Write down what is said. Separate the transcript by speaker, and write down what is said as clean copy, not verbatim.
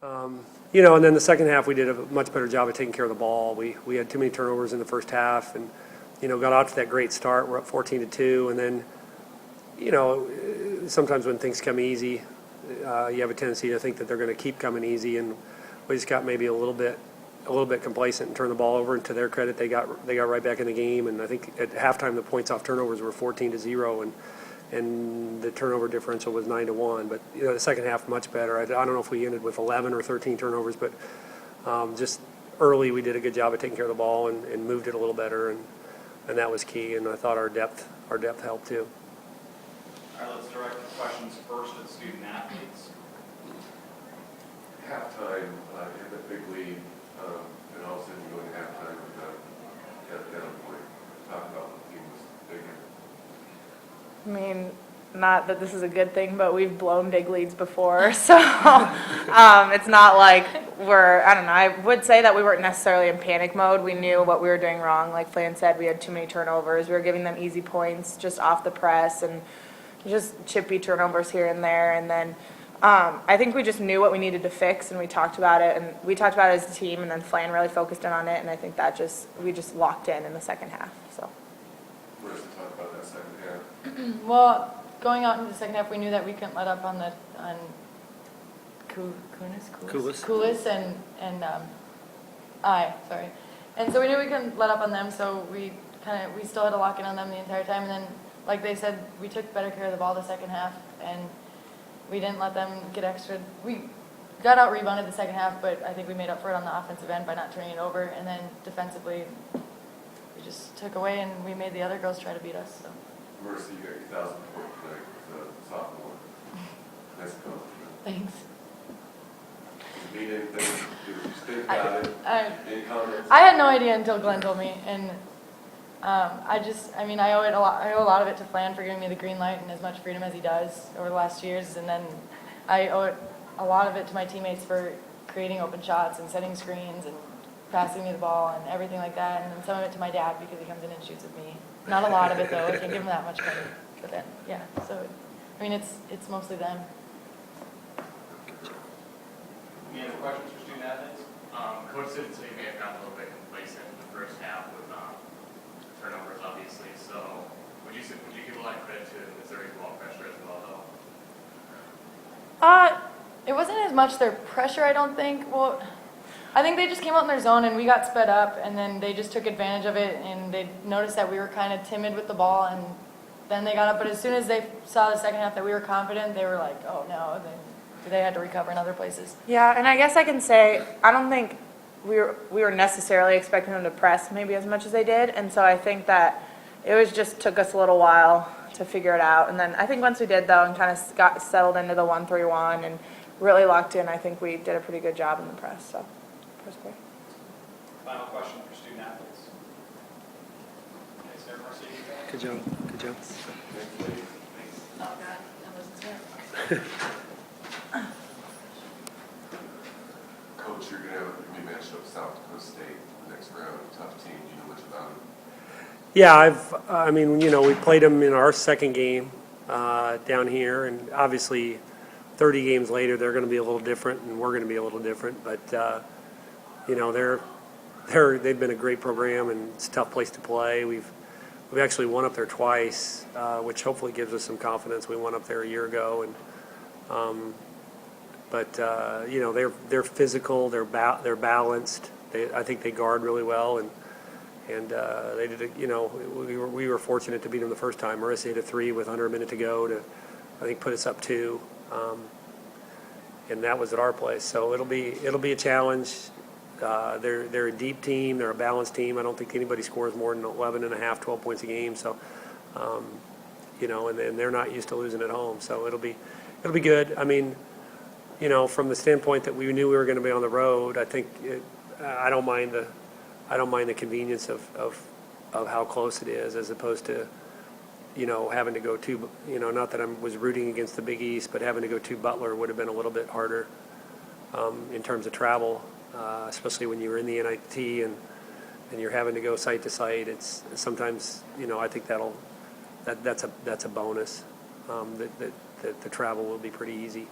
Speaker 1: And then the second half we did a much better job of taking care of the ball. We had too many turnovers in the first half, and got out to that great start. We're up 14-2, and then sometimes when things come easy, you have a tendency to think that they're going to keep coming easy, and we just got maybe a little bit complacent and turned the ball over. And to their credit, they got right back in the game. And I think at halftime the points off turnovers were 14-0, and the turnover differential was 9-1. But the second half much better. I don't know if we ended with 11 or 13 turnovers, but just early we did a good job of taking care of the ball and moved it a little better, and that was key. And I thought our depth helped too.
Speaker 2: All right, let's direct the questions first at student athletes.
Speaker 3: Halftime, you have a big lead, and all of a sudden you go into halftime with a down point. Talk about the team was bigger.
Speaker 4: I mean, not that this is a good thing, but we've blown big leads before, so it's not like I don't know, I would say that we weren't necessarily in panic mode. We knew what we were doing wrong. Like Flan said, we had too many turnovers. We were giving them easy points just off the press and just chippy turnovers here and there. And then I think we just knew what we needed to fix, and we talked about it. And we talked about it as a team, and then Flan really focused in on it, and I think that we just locked in the second half. So.
Speaker 3: Where's the talk about that second half?
Speaker 5: Well, going out into the second half, we knew that we couldn't let up on Kulis and sorry. And so we knew we couldn't let up on them, so we still had to lock in on them the entire time. And then, like they said, we took better care of the ball the second half, and we didn't let them get extra. We got out rebounded the second half, but I think we made up for it on the offensive end by not turning it over. And then defensively, we just took away, and we made the other girls try to beat us. So.
Speaker 3: Mercy, you got 1,000 point tonight with a sophomore. Nice accomplishment.
Speaker 5: Thanks.
Speaker 3: Did you mean anything? Did you think about it? Any comments?
Speaker 5: I had no idea until Glenn told me, and I owe it a lot. I owe a lot of it to Flan for giving me the green light and as much freedom as he does over the last years, and then I owe a lot of it to my teammates for creating open shots and setting screens and passing me the ball and everything like that, and then some of it to my dad because he comes in and shoots with me. Not a lot of it though. I can't give him that much credit, but then yeah. So it's mostly them.
Speaker 2: Any other questions for student athletes?
Speaker 6: Coach said so you may have gotten a little bit complacent in the first half with turnovers, obviously. So would you give a lot of credit to Missouri's ball pressure as well, though?
Speaker 5: It wasn't as much their pressure, I don't think. Well, I think they just came out in their zone and we got sped up, and then they just took advantage of it, and they noticed that we were kind of timid with the ball, and then they got up. But as soon as they saw the second half that we were confident, they were like, oh no, they had to recover in other places.
Speaker 4: Yeah, and I guess I can say I don't think we were necessarily expecting them to press maybe as much as they did, and so I think that it just took us a little while to figure it out. And then I think once we did though and kind of got settled into the 1-3-1 and really locked in, I think we did a pretty good job in the press. So.
Speaker 2: Final question for student athletes. Okay, Sarah Marcy.
Speaker 1: Good job.
Speaker 5: Oh God, that wasn't fair.
Speaker 3: Coach, you're going to have a rematch of South Dakota State next round. Tough team. Do you know much about them?
Speaker 1: Yeah, we played them in our second game down here, and obviously 30 games later they're going to be a little different, and we're going to be a little different. But they've been a great program, and it's a tough place to play. We've actually won up there twice, which hopefully gives us some confidence. We won up there a year ago, and they're physical, they're balanced. I think they guard really well, and they did. We were fortunate to beat them the first time. Marissa hit a 3 with under a minute to go to, I think, put us up 2, and that was at our place. So it'll be a challenge. They're a deep team. They're a balanced team. I don't think anybody scores more than 12 points a game. So, and they're not used to losing at home. So it'll be good. I mean, from the standpoint that we knew we were going to be on the road, I think I don't mind the convenience of how close it is, as opposed to having to go to not that I was rooting against the Big East, but having to go to Butler would have been a little bit harder in terms of travel. Especially when you were in the NIT and you're having to go site to site. It's sometimes, I think that's a bonus, that the travel will be pretty easy.